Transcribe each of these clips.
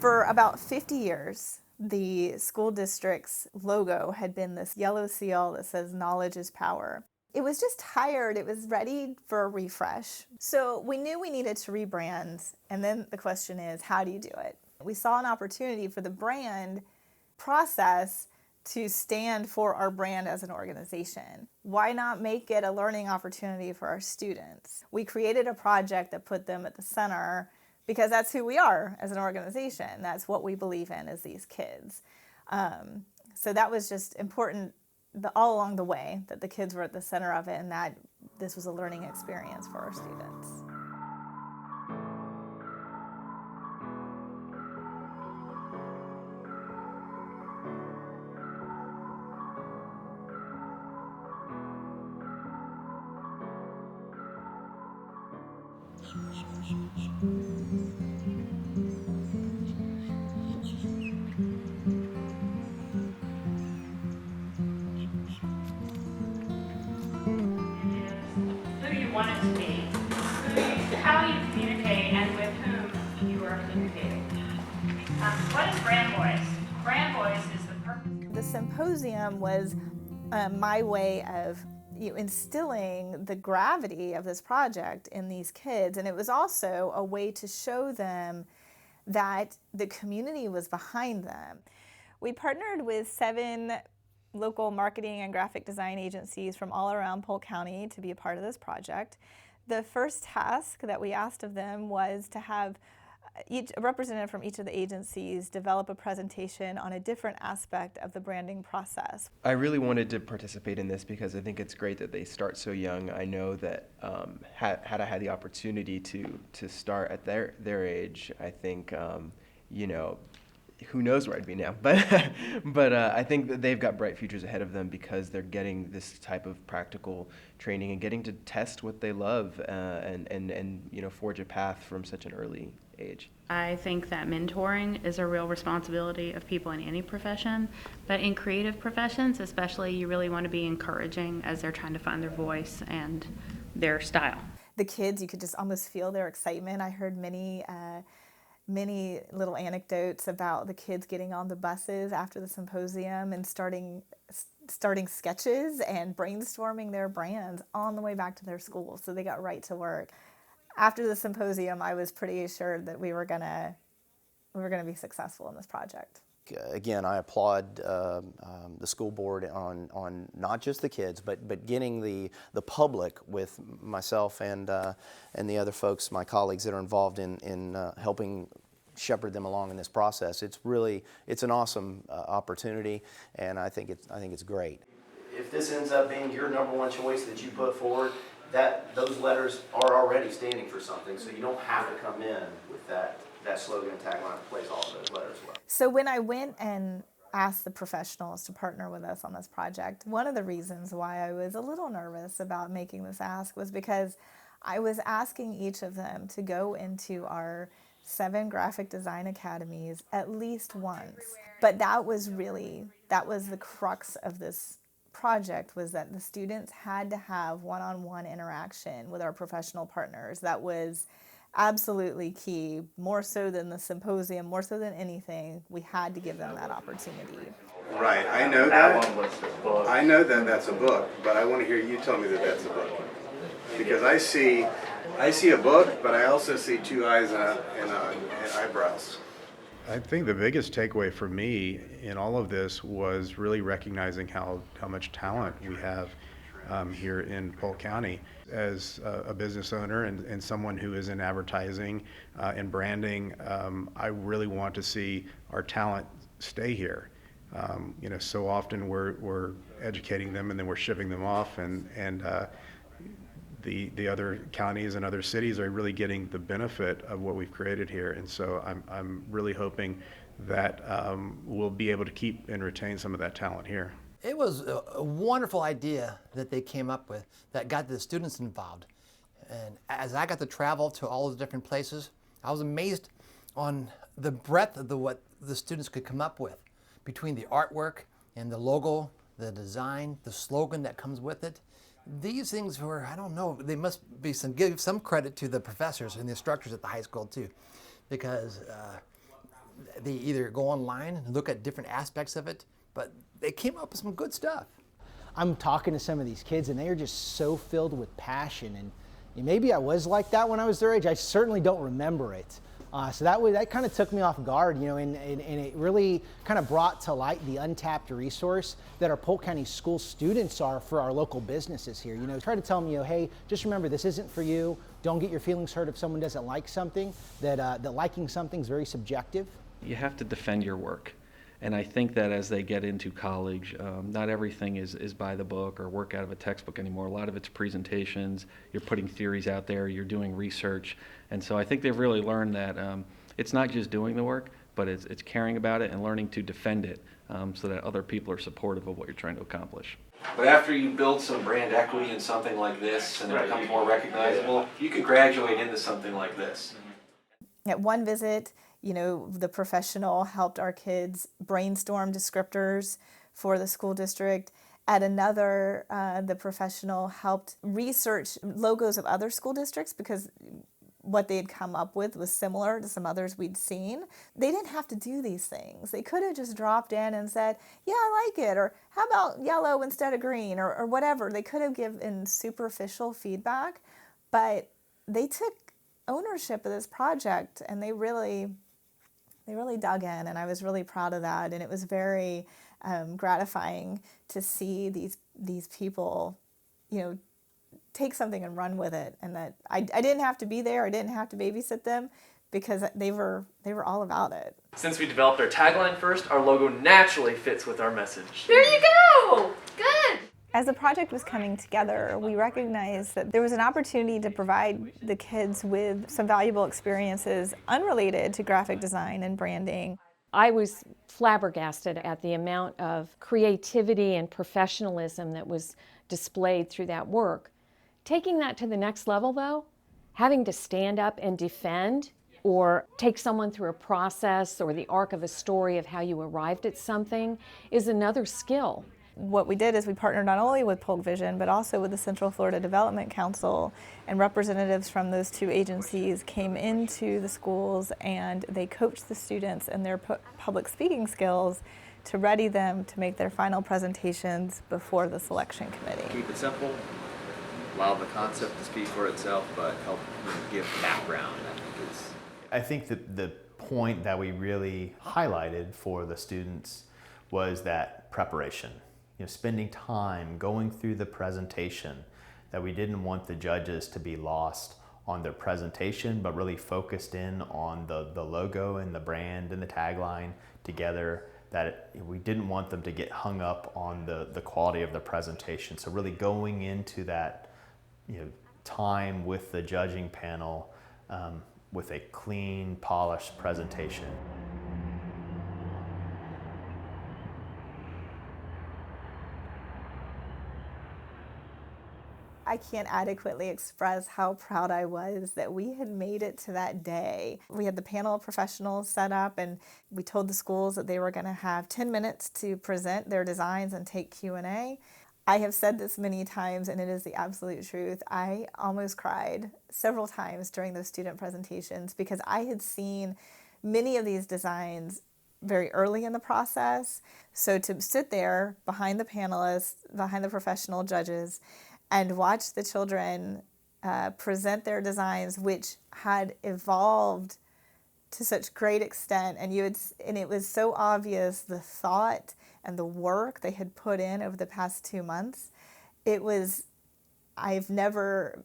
For about 50 years, the school district's logo had been this yellow seal that says knowledge is power. It was just tired. It was ready for a refresh. So we knew we needed to rebrand. And then the question is, how do you do it? We saw an opportunity for the brand process to stand for our brand as an organization. Why not make it a learning opportunity for our students? We created a project that put them at the center because that's who we are as an organization. That's what we believe in, is these kids. So that was just important all along the way, that the kids were at the center of it and that this was a learning experience for our students. Who you want it to be, how you communicate, and with whom you are communicating. What is brand voice? Brand voice is the purpose. The symposium was my way of instilling the gravity of this project in these kids, and it was also a way to show them that the community was behind them. We partnered with 7 local marketing and graphic design agencies from all around Polk County to be a part of this project. The first task that we asked of them was to have a representative from each of the agencies develop a presentation on a different aspect of the branding process. I really wanted to participate in this because I think it's great that they start so young. I know that had I had the opportunity to start at their age, I think, who knows where I'd be now. But I think that they've got bright futures ahead of them because they're getting this type of practical training and getting to test what they love and forge a path from such an early age. I think that mentoring is a real responsibility of people in any profession, but in creative professions especially, you really want to be encouraging as they're trying to find their voice and their style. The kids, you could just almost feel their excitement. I heard many little anecdotes about the kids getting on the buses after the symposium and starting sketches and brainstorming their brands on the way back to their school. So they got right to work. After the symposium, I was pretty assured that we were gonna be successful in this project. Again, I applaud the school board on not just the kids, but getting the public, with myself and the other folks, my colleagues that are involved in helping shepherd them along in this process. It's an awesome opportunity, and I think it's great. If this ends up being your #1 choice that you put forward, those letters are already standing for something, so you don't have to come in with that slogan and tagline to place all of those letters well. So when I went and asked the professionals to partner with us on this project, one of the reasons why I was a little nervous about making this ask was because I was asking each of them to go into our 7 graphic design academies at least once. But that was the crux of this project, was that the students had to have one-on-one interaction with our professional partners. That was absolutely key, more so than the symposium, more so than anything. We had to give them that opportunity. Right, I know that. I know that that's a book, but I want to hear you tell me that that's a book. Because I see a book, but I also see 2 eyes and eyebrows. I think the biggest takeaway for me in all of this was really recognizing how much talent we have here in Polk County. As a business owner and someone who is in advertising and branding, I really want to see our talent stay here. So often we're educating them and then we're shipping them off, and the other counties and other cities are really getting the benefit of what we've created here. And so I'm really hoping that we'll be able to keep and retain some of that talent here. It was a wonderful idea that they came up with that got the students involved. And as I got to travel to all the different places, I was amazed on the breadth of what the students could come up with between the artwork and the logo, the design, the slogan that comes with it. These things were, I don't know, they must be give some credit to the professors and the instructors at the high school too, because They either go online and look at different aspects of it, but they came up with some good stuff. I'm talking to some of these kids and they are just so filled with passion, and maybe I was like that when I was their age. I certainly don't remember it. So that kind of took me off guard, and it really kind of brought to light the untapped resource that our Polk County school students are for our local businesses here. Try to tell them, hey, just remember this isn't for you. Don't get your feelings hurt if someone doesn't like something. That liking something is very subjective. You have to defend your work. And I think that as they get into college, not everything is by the book or work out of a textbook anymore. A lot of it's presentations, you're putting theories out there, you're doing research. And so I think they've really learned that it's not just doing the work, but it's caring about it and learning to defend it so that other people are supportive of what you're trying to accomplish. But after you build some brand equity in something like this and it becomes more recognizable, you can graduate into something like this. At one visit, the professional helped our kids brainstorm descriptors for the school district. At another, the professional helped research logos of other school districts because what they had come up with was similar to some others we'd seen. They didn't have to do these things. They could have just dropped in and said, yeah, I like it, or how about yellow instead of green, or whatever. They could have given superficial feedback, but they took ownership of this project and they really dug in, and I was really proud of that. And it was very gratifying to see these people, take something and run with it, and that I didn't have to be there. I didn't have to babysit them because they were all about it. Since we developed our tagline first, our logo naturally fits with our message. There you go! Good! As the project was coming together, we recognized that there was an opportunity to provide the kids with some valuable experiences unrelated to graphic design and branding. I was flabbergasted at the amount of creativity and professionalism that was displayed through that work. Taking that to the next level, though, having to stand up and defend or take someone through a process or the arc of a story of how you arrived at something is another skill. What we did is we partnered not only with Polk Vision, but also with the Central Florida Development Council, and representatives from those two agencies came into the schools and they coached the students in their public speaking skills to ready them to make their final presentations before the selection committee. Keep it simple, allow the concept to speak for itself, but help give background. I think that the point that we really highlighted for the students was that preparation. Spending time going through the presentation, that we didn't want the judges to be lost on their presentation, but really focused in on the logo and the brand and the tagline together, that we didn't want them to get hung up on the quality of the presentation. So really going into that time with the judging panel with a clean, polished presentation. I can't adequately express how proud I was that we had made it to that day. We had the panel of professionals set up, and we told the schools that they were going to have 10 minutes to present their designs and take Q&A. I have said this many times, and it is the absolute truth. I almost cried several times during those student presentations because I had seen many of these designs very early in the process. So to sit there behind the panelists, behind the professional judges, and watch the children present their designs, which had evolved to such great extent, and it was so obvious the thought and the work they had put in over the past 2 months. I've never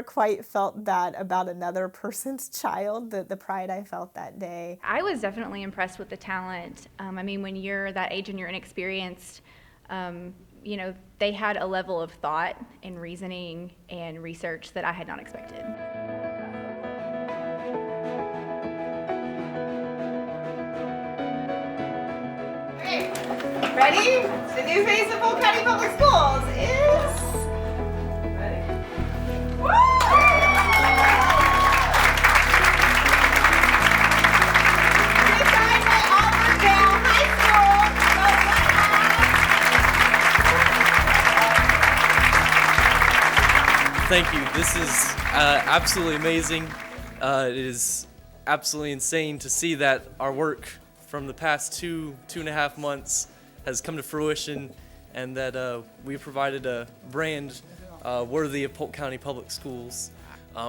quite felt that about another person's child, the pride I felt that day. I was definitely impressed with the talent. When you're that age and you're inexperienced, they had a level of thought and reasoning and research that I had not expected. Okay, ready? The new face of Polk County Public Schools is... Ready? Woo! Designed by Auburndale High School. Thank you. This is absolutely amazing. It is absolutely insane to see that our work from the past two and a half months has come to fruition, and that we provided a brand worthy of Polk County Public Schools.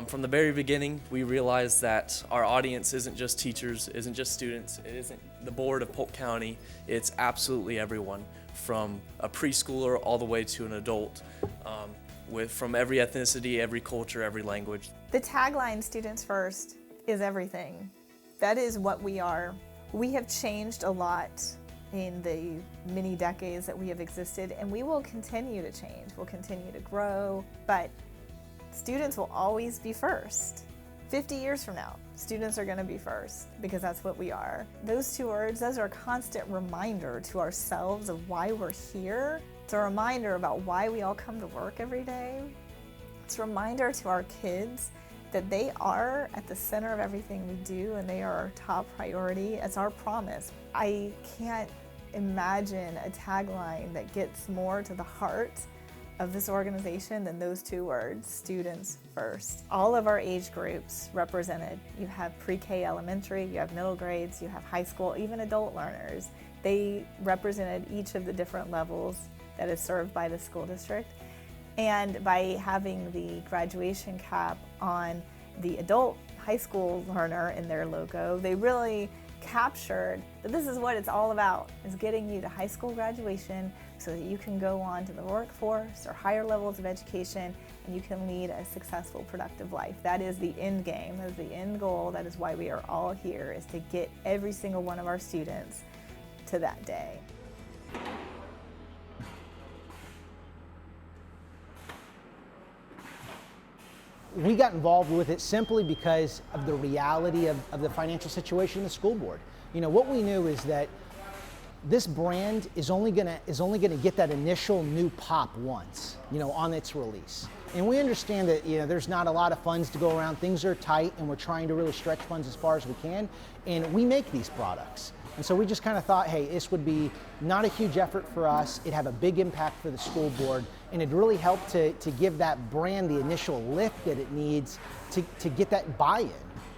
From the very beginning, we realized that our audience isn't just teachers, isn't just students, it isn't the board of Polk County, it's absolutely everyone, from a preschooler all the way to an adult, from every ethnicity, every culture, every language. The tagline, Students First, is everything. That is what we are. We have changed a lot in the many decades that we have existed, and we will continue to change. We'll continue to grow, but students will always be first. 50 years from now, students are going to be first because that's what we are. Those two words, those are a constant reminder to ourselves of why we're here. It's a reminder about why we all come to work every day. It's a reminder to our kids that they are at the center of everything we do and they are our top priority. It's our promise. I can't imagine a tagline that gets more to the heart of this organization than those two words, Students First. All of our age groups represented. You have pre-K elementary, you have middle grades, you have high school, even adult learners. They represented each of the different levels that is served by the school district. And by having the graduation cap on the adult high school learner in their logo, they really captured that this is what it's all about, is getting you to high school graduation so that you can go on to the workforce or higher levels of education and you can lead a successful, productive life. That is the end game, that is the end goal, that is why we are all here, is to get every single one of our students to that day. We got involved with it simply because of the reality of the financial situation of the school board. You know, what we knew is that this brand is only gonna get that initial new pop once, you know, on its release. And we understand that, you know, there's not a lot of funds to go around, things are tight, and we're trying to really stretch funds as far as we can, and we make these products. And so we just kind of thought, hey, this would be not a huge effort for us, it'd have a big impact for the school board, and it'd really help to give that brand the initial lift that it needs to get that buy-in.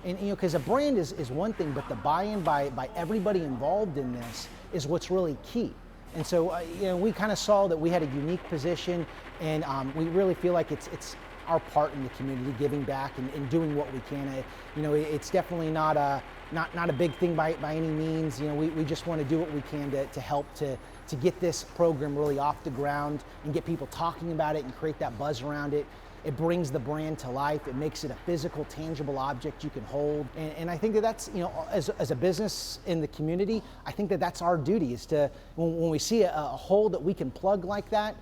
And, you know, because a brand is one thing, but the buy-in by everybody involved in this is what's really key. And so, you know, we kind of saw that we had a unique position, and we really feel like it's our part in the community, giving back and doing what we can. You know, it's definitely not a big thing by any means. You know, we just want to do what we can to help to get this program really off the ground and get people talking about it and create that buzz around it. It brings the brand to life. It makes it a physical, tangible object you can hold. And I think that's, you know, as a business in the community, I think that's our duty, is to, when we see a hole that we can plug like that,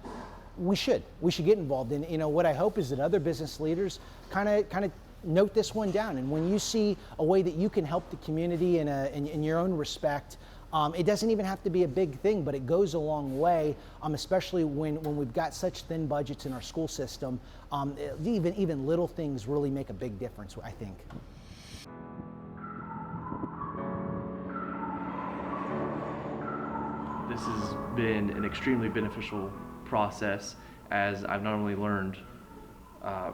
we should get involved. And, you know, what I hope is that other business leaders kind of note this one down. And when you see a way that you can help the community in your own respect, it doesn't even have to be a big thing, but it goes a long way, especially when we've got such thin budgets in our school system. Even little things really make a big difference, I think. This has been an extremely beneficial process, as I've not only learned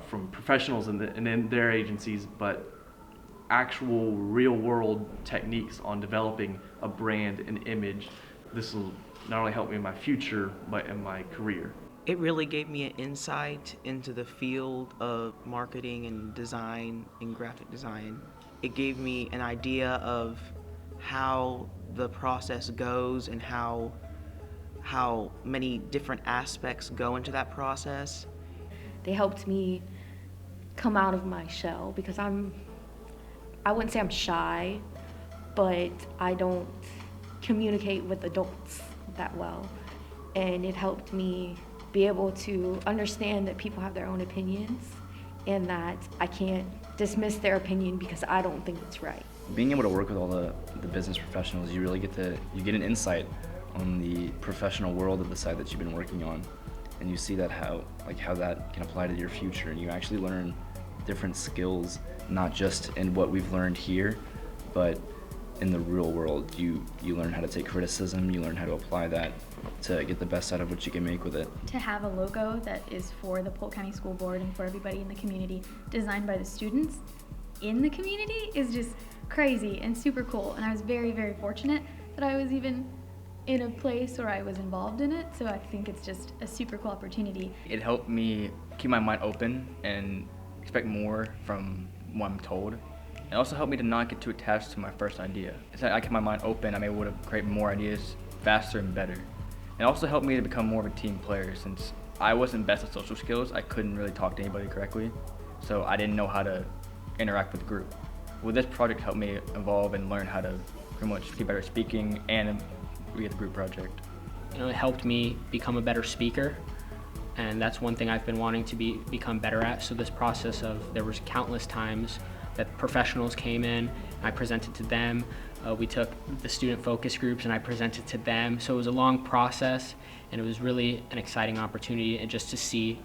from professionals in their agencies, but actual real-world techniques on developing a brand and image. This will not only help me in my future, but in my career. It really gave me an insight into the field of marketing and design and graphic design. It gave me an idea of how the process goes and how many different aspects go into that process. They helped me come out of my shell, because I wouldn't say I'm shy, but I don't communicate with adults that well. And it helped me be able to understand that people have their own opinions and that I can't dismiss their opinion because I don't think it's right. Being able to work with all the business professionals, you really get an insight on the professional world of the side that you've been working on. And you see that how that can apply to your future, and you actually learn different skills, not just in what we've learned here, but in the real world. You learn how to take criticism, you learn how to apply that to get the best out of what you can make with it. To have a logo that is for the Polk County School Board and for everybody in the community, designed by the students, in the community is just crazy and super cool. And I was very, very fortunate that I was even in a place where I was involved in it. So I think it's just a super cool opportunity. It helped me keep my mind open and expect more from what I'm told. It also helped me to not get too attached to my first idea. So I kept my mind open, I'm able to create more ideas faster and better. It also helped me to become more of a team player. Since I wasn't best at social skills, I couldn't really talk to anybody correctly, so I didn't know how to interact with the group. Well, this project helped me evolve and learn how to pretty much get better at speaking and be at the group project. You know, it helped me become a better speaker, and that's one thing I've been wanting to become better at. So this process of, there was countless times that professionals came in, I presented to them. We took the student focus groups and I presented to them. So it was a long process, and it was really an exciting opportunity, and just to see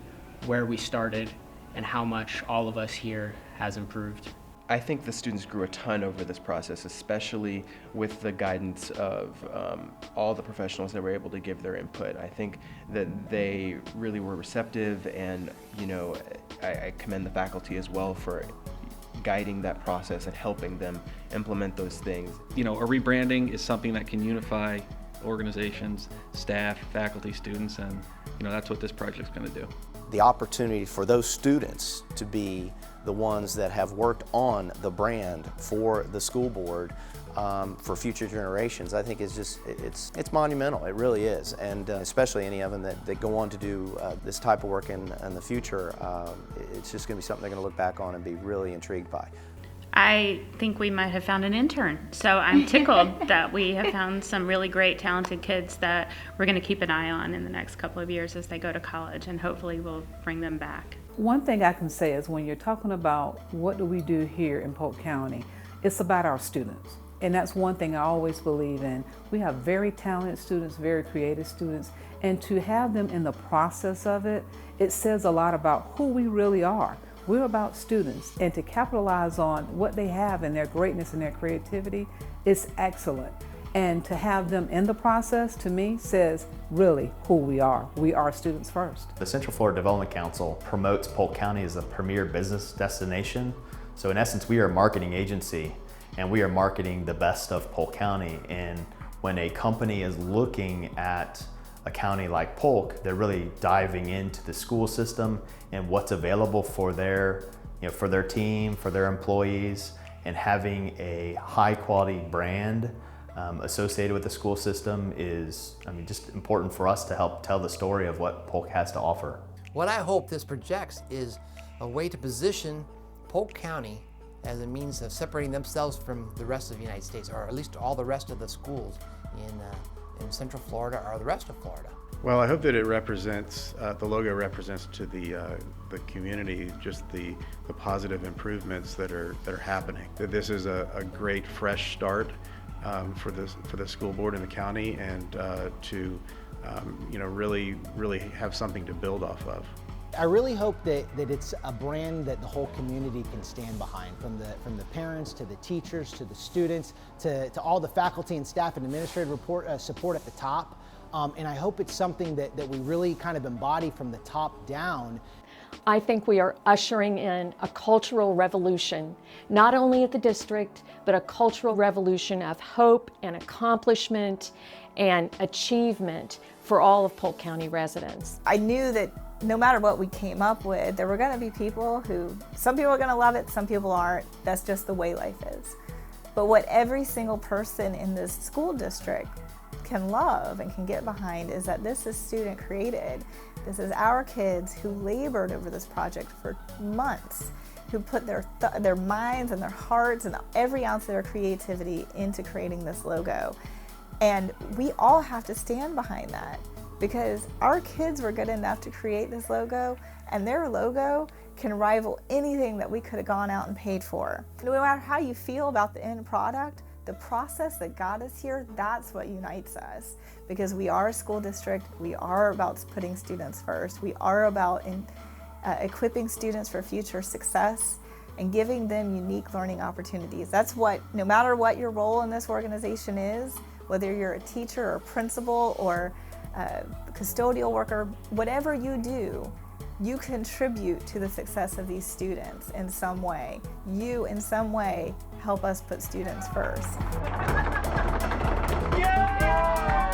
where we started and how much all of us here has improved. I think the students grew a ton over this process, especially with the guidance of all the professionals that were able to give their input. I think that they really were receptive, and you know, I commend the faculty as well for guiding that process and helping them implement those things. You know, a rebranding is something that can unify organizations, staff, faculty, students, and you know, that's what this project's going to do. The opportunity for those students to be the ones that have worked on the brand for the school board for future generations, I think is just, it's monumental. It really is. And especially any of them that go on to do this type of work in the future, it's just going to be something they're going to look back on and be really intrigued by. I think we might have found an intern. So I'm tickled that we have found some really great, talented kids that we're going to keep an eye on in the next couple of years as they go to college, and hopefully we'll bring them back. One thing I can say is when you're talking about what do we do here in Polk County, it's about our students. And that's one thing I always believe in. We have very talented students, very creative students, and to have them in the process of it, it says a lot about who we really are. We're about students, and to capitalize on what they have and their greatness and their creativity is excellent. And to have them in the process, to me, says really who we are. We are students first. The Central Florida Development Council promotes Polk County as a premier business destination. So in essence, we are a marketing agency, and we are marketing the best of Polk County. And when a company is looking at a county like Polk, they're really diving into the school system and what's available for their, for their team, for their employees, and having a high quality brand associated with the school system is, just important for us to help tell the story of what Polk has to offer. What I hope this projects is a way to position Polk County as a means of separating themselves from the rest of the United States, or at least all the rest of the schools in Central Florida or the rest of Florida. Well, I hope that it represents, the logo represents to the community just the positive improvements that are happening. That this is a great fresh start for the school board in the county, and to really have something to build off of. I really hope that it's a brand that the whole community can stand behind, from the parents to the teachers to the students to all the faculty and staff and administrative support at the top. And I hope it's something that we really kind of embody from the top down. I think we are ushering in a cultural revolution, not only at the district, but a cultural revolution of hope and accomplishment and achievement for all of Polk County residents. I knew that no matter what we came up with, there were going to be people who, some people are going to love it, some people aren't. That's just the way life is. But what every single person in this school district can love and can get behind is that this is student created. This is our kids who labored over this project for months, who put their minds and their hearts and every ounce of their creativity into creating this logo. And we all have to stand behind that, because our kids were good enough to create this logo, and their logo can rival anything that we could have gone out and paid for. No matter how you feel about the end product, the process that got us here, that's what unites us. Because we are a school district, we are about putting students first, we are about equipping students for future success and giving them unique learning opportunities. That's what, no matter what your role in this organization is, whether you're a teacher or principal or custodial worker, whatever you do, You contribute to the success of these students in some way. You, in some way, help us put students first. Yeah!